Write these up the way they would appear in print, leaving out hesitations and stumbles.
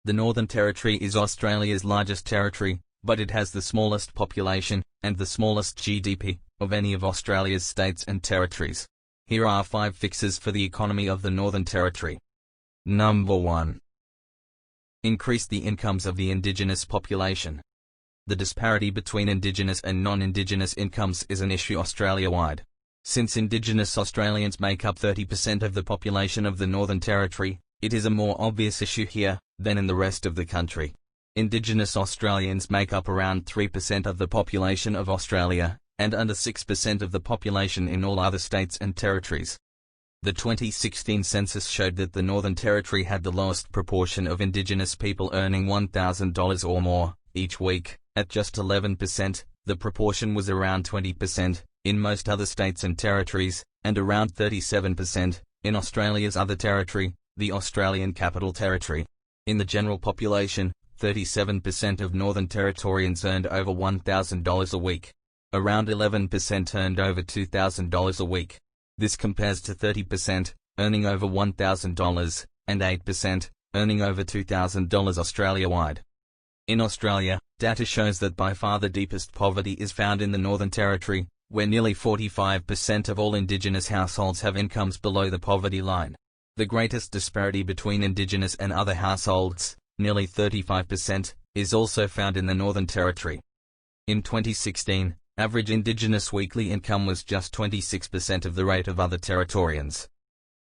The Northern Territory is Australia's largest territory, but it has the smallest population, and the smallest GDP, of any of Australia's states and territories. Here are 5 fixes for the economy of the Northern Territory. Number 1. Increase the incomes of the Indigenous population. The disparity between Indigenous and non-Indigenous incomes is an issue Australia-wide. Since Indigenous Australians make up 30% of the population of the Northern Territory, it is a more obvious issue here than in the rest of the country. Indigenous Australians make up around 3% of the population of Australia, and under 6% of the population in all other states and territories. The 2016 census showed that the Northern Territory had the lowest proportion of Indigenous people earning $1,000 or more each week, at just 11%. The proportion was around 20% in most other states and territories, and around 37% in Australia's other territory, the Australian Capital Territory. In the general population, 37% of Northern Territorians earned over $1,000 a week. Around 11% earned over $2,000 a week. This compares to 30%, earning over $1,000, and 8%, earning over $2,000 Australia-wide. In Australia, data shows that by far the deepest poverty is found in the Northern Territory, where nearly 45% of all Indigenous households have incomes below the poverty line. The greatest disparity between Indigenous and other households, nearly 35%, is also found in the Northern Territory. In 2016, average Indigenous weekly income was just 26% of the rate of other Territorians.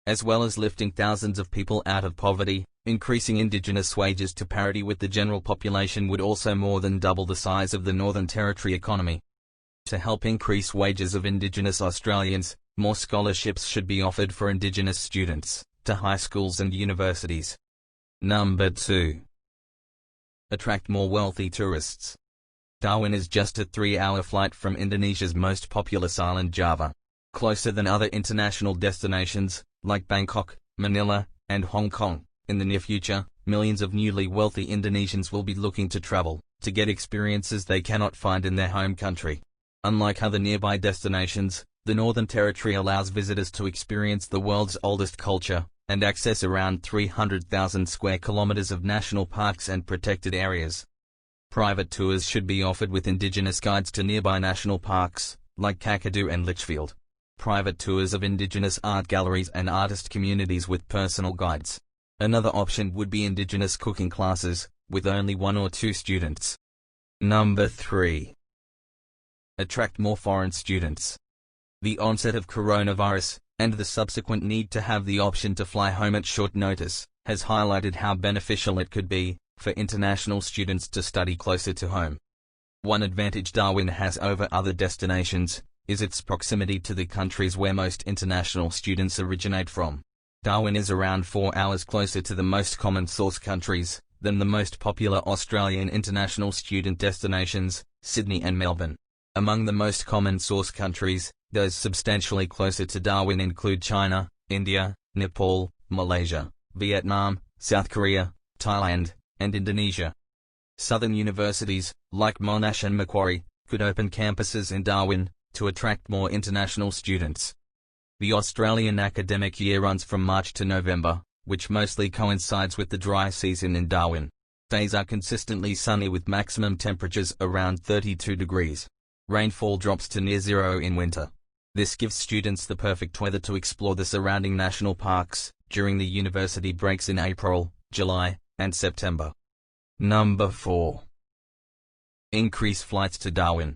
As well as lifting thousands of people out of poverty, increasing Indigenous wages to parity with the general population would also more than double the size of the Northern Territory economy. To help increase wages of Indigenous Australians, more scholarships should be offered for Indigenous students to high schools and universities. Number 2. Attract more wealthy tourists. Darwin is just a 3-hour flight from Indonesia's most populous island Java. Closer than other international destinations, like Bangkok, Manila, and Hong Kong. In the near future, millions of newly wealthy Indonesians will be looking to travel, to get experiences they cannot find in their home country. Unlike other nearby destinations, the Northern Territory allows visitors to experience the world's oldest culture, and access around 300,000 square kilometers of national parks and protected areas. Private tours should be offered with Indigenous guides to nearby national parks, like Kakadu and Litchfield. Private tours of Indigenous art galleries and artist communities with personal guides. Another option would be Indigenous cooking classes, with only 1 or 2 students. Number 3. Attract more foreign students. The onset of coronavirus, and the subsequent need to have the option to fly home at short notice, has highlighted how beneficial it could be for international students to study closer to home. One advantage Darwin has over other destinations is its proximity to the countries where most international students originate from. Darwin is around 4 hours closer to the most common source countries than the most popular Australian international student destinations, Sydney and Melbourne. Among the most common source countries, those substantially closer to Darwin include China, India, Nepal, Malaysia, Vietnam, South Korea, Thailand, and Indonesia. Southern universities, like Monash and Macquarie, could open campuses in Darwin to attract more international students. The Australian academic year runs from March to November, which mostly coincides with the dry season in Darwin. Days are consistently sunny with maximum temperatures around 32 degrees. Rainfall drops to near zero in winter. This gives students the perfect weather to explore the surrounding national parks during the university breaks in April, July, and September. Number 4. Increase flights to Darwin.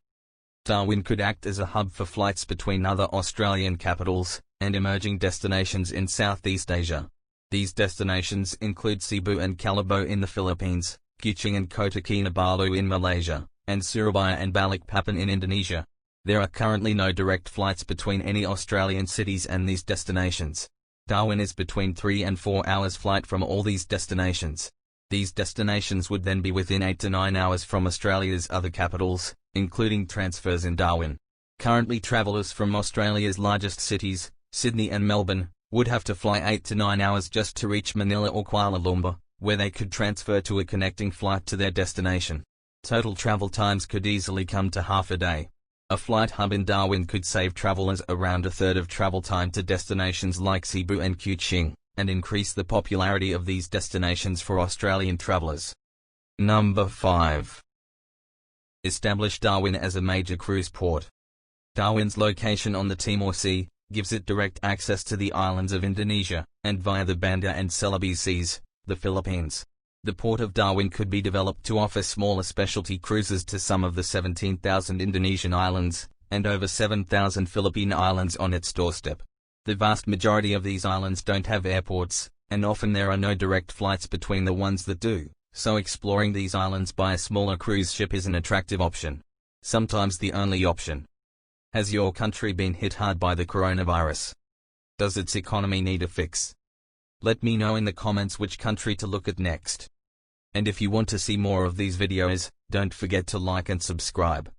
Darwin could act as a hub for flights between other Australian capitals and emerging destinations in Southeast Asia. These destinations include Cebu and Calabo in the Philippines, Kuching and Kota Kinabalu in Malaysia, and Surabaya and Balikpapan in Indonesia. There are currently no direct flights between any Australian cities and these destinations. Darwin is between 3 and 4 hours flight from all these destinations. These destinations would then be within 8 to 9 hours from Australia's other capitals, including transfers in Darwin. Currently travellers from Australia's largest cities, Sydney and Melbourne, would have to fly 8 to 9 hours just to reach Manila or Kuala Lumpur, where they could transfer to a connecting flight to their destination. Total travel times could easily come to half a day. A flight hub in Darwin could save travellers around a third of travel time to destinations like Cebu and Kuching. and increase the popularity of these destinations for Australian travellers. Number 5. Establish Darwin as a major cruise port. Darwin's location on the Timor Sea gives it direct access to the islands of Indonesia, and via the Banda and Celebes Seas, the Philippines. The port of Darwin could be developed to offer smaller specialty cruises to some of the 17,000 Indonesian islands, and over 7,000 Philippine islands on its doorstep. The vast majority of these islands don't have airports, and often there are no direct flights between the ones that do, so exploring these islands by a smaller cruise ship is an attractive option. Sometimes the only option. Has your country been hit hard by the coronavirus? Does its economy need a fix? Let me know in the comments which country to look at next. And if you want to see more of these videos, don't forget to like and subscribe.